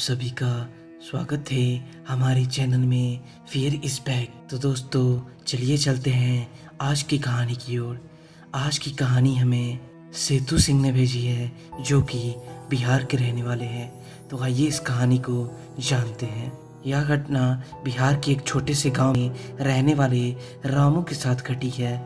सभी का स्वागत है हमारे चैनल में फियर इज बैक। तो दोस्तों चलिए चलते हैं आज की कहानी की ओर। आज की कहानी हमें सेतु सिंह ने भेजी है जो कि बिहार के रहने वाले हैं। तो आइए इस कहानी को जानते हैं। यह घटना बिहार के एक छोटे से गांव में रहने वाले रामू के साथ घटी है।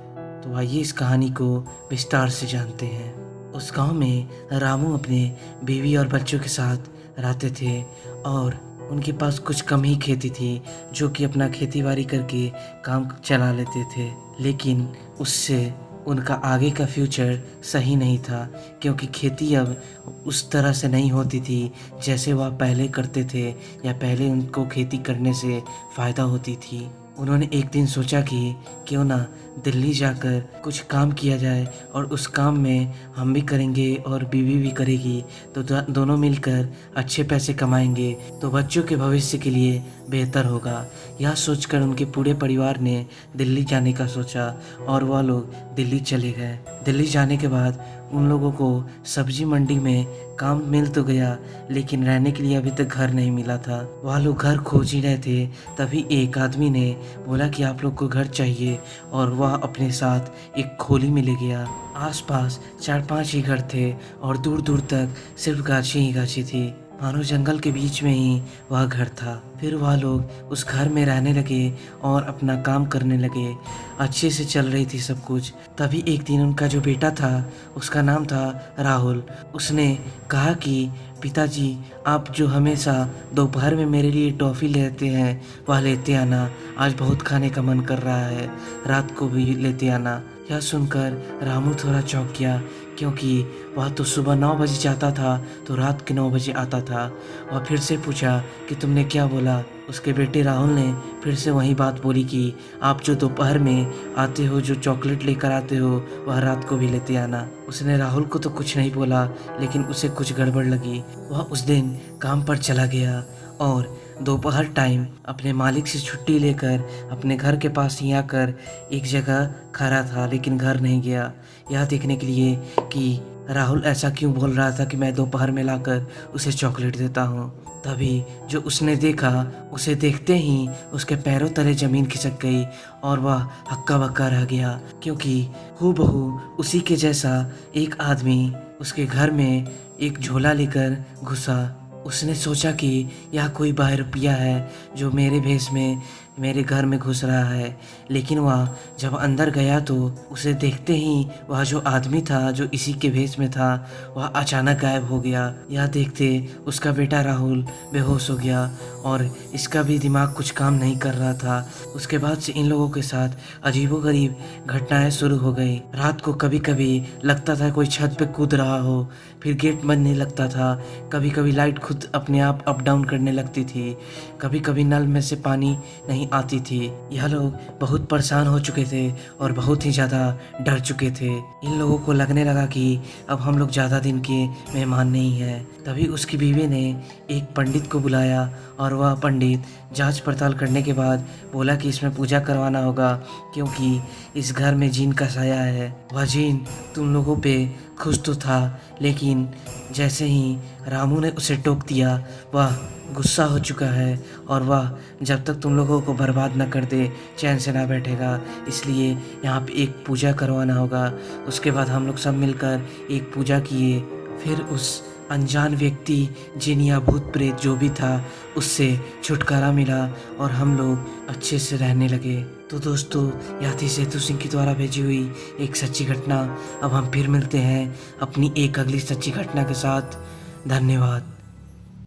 तो आइए इस कहानी को विस्तार से जानते हैं। उस गांव में रामू अपने बीवी और बच्चों के साथ रहते थे और उनके पास कुछ कम ही खेती थी जो कि अपना खेती बाड़ी करके काम चला लेते थे। लेकिन उससे उनका आगे का फ्यूचर सही नहीं था क्योंकि खेती अब उस तरह से नहीं होती थी जैसे वह पहले करते थे या पहले उनको खेती करने से फ़ायदा होती थी। उन्होंने एक दिन सोचा कि क्यों ना दिल्ली जाकर कुछ काम किया जाए और उस काम में हम भी करेंगे और बीवी भी करेगी तो दोनों मिलकर अच्छे पैसे कमाएंगे तो बच्चों के भविष्य के लिए बेहतर होगा। यह सोचकर उनके पूरे परिवार ने दिल्ली जाने का सोचा और वह लोग दिल्ली चले गए। दिल्ली जाने के बाद उन लोगों को सब्जी मंडी में काम मिल तो गया लेकिन रहने के लिए अभी तक घर नहीं मिला था। वह लोग घर खोज ही रहे थे तभी एक आदमी ने बोला कि आप लोग को घर चाहिए और वह अपने साथ एक खोली में ले गया। आसपास 4-5 ही घर थे और दूर दूर तक सिर्फ गाछी ही गाछी थी, मानो जंगल के बीच में ही वह घर था। फिर वह लोग उस घर में रहने लगे और अपना काम करने लगे। अच्छे से चल रही थी सब कुछ। तभी एक दिन उनका जो बेटा था उसका नाम था राहुल, उसने कहा कि पिताजी आप जो हमेशा दोपहर में मेरे लिए टॉफ़ी लेते हैं वह लेते आना, आज बहुत खाने का मन कर रहा है, रात को भी लेते आना। यह सुनकर रामू थोड़ा चौंक गया क्योंकि वह तो सुबह 9 बजे जाता था तो रात के 9 बजे आता था। वह फिर से पूछा कि तुमने क्या बोला। उसके बेटे राहुल ने फिर से वही बात बोली कि आप जो दोपहर में आते हो, जो चॉकलेट लेकर आते हो वह रात को भी लेते आना। उसने राहुल को तो कुछ नहीं बोला लेकिन उसे कुछ गड़बड़ लगी। वह उस दिन काम पर चला गया और दोपहर टाइम अपने मालिक से छुट्टी लेकर अपने घर के पास ही आकर एक जगह खड़ा था लेकिन घर नहीं गया, यह देखने के लिए कि राहुल ऐसा क्यों बोल रहा था कि मैं दोपहर में लाकर उसे चॉकलेट देता हूँ। तभी जो उसने देखा, उसे देखते ही उसके पैरों तले ज़मीन खिसक गई और वह हक्का बक्का रह गया क्योंकि हूबहू उसी के जैसा एक आदमी उसके घर में एक झोला लेकर घुसा। उसने सोचा कि यह कोई बहरूपिया है जो मेरे भेष में मेरे घर में घुस रहा है, लेकिन वह जब अंदर गया तो उसे देखते ही वह जो आदमी था जो इसी के भेष में था वह अचानक गायब हो गया। यह देखते उसका बेटा राहुल बेहोश हो गया और इसका भी दिमाग कुछ काम नहीं कर रहा था। उसके बाद से इन लोगों के साथ अजीबोगरीब घटनाएं शुरू हो गई। रात को कभी कभी लगता था कोई छत पे कूद रहा हो, फिर गेट बनने लगता था, कभी कभी लाइट खुद अपने आप अप डाउन करने लगती थी, कभी कभी नल में से पानी नहीं आती थी। यह लोग बहुत परेशान हो चुके थे और बहुत ही ज़्यादा डर चुके थे। इन लोगों को लगने लगा कि अब हम लोग ज़्यादा दिन के मेहमान नहीं हैं। तभी उसकी बीवी ने एक पंडित को बुलाया और वह पंडित जांच पड़ताल करने के बाद बोला कि इसमें पूजा करवाना होगा क्योंकि इस घर में जीन का साया है। वह जीन तुम लोगों पे खुश तो था लेकिन जैसे ही रामू ने उसे टोक दिया वह गुस्सा हो चुका है और वह जब तक तुम लोगों को बर्बाद न कर दे चैन से ना बैठेगा, इसलिए यहाँ पे एक पूजा करवाना होगा। उसके बाद हम लोग सब मिलकर एक पूजा किए। फिर उस अनजान व्यक्ति जिन या भूत प्रेत जो भी था उससे छुटकारा मिला और हम लोग अच्छे से रहने लगे। तो दोस्तों यह थी सेतु सिंह के द्वारा भेजी हुई एक सच्ची घटना। अब हम फिर मिलते हैं अपनी एक अगली सच्ची घटना के साथ। धन्यवाद।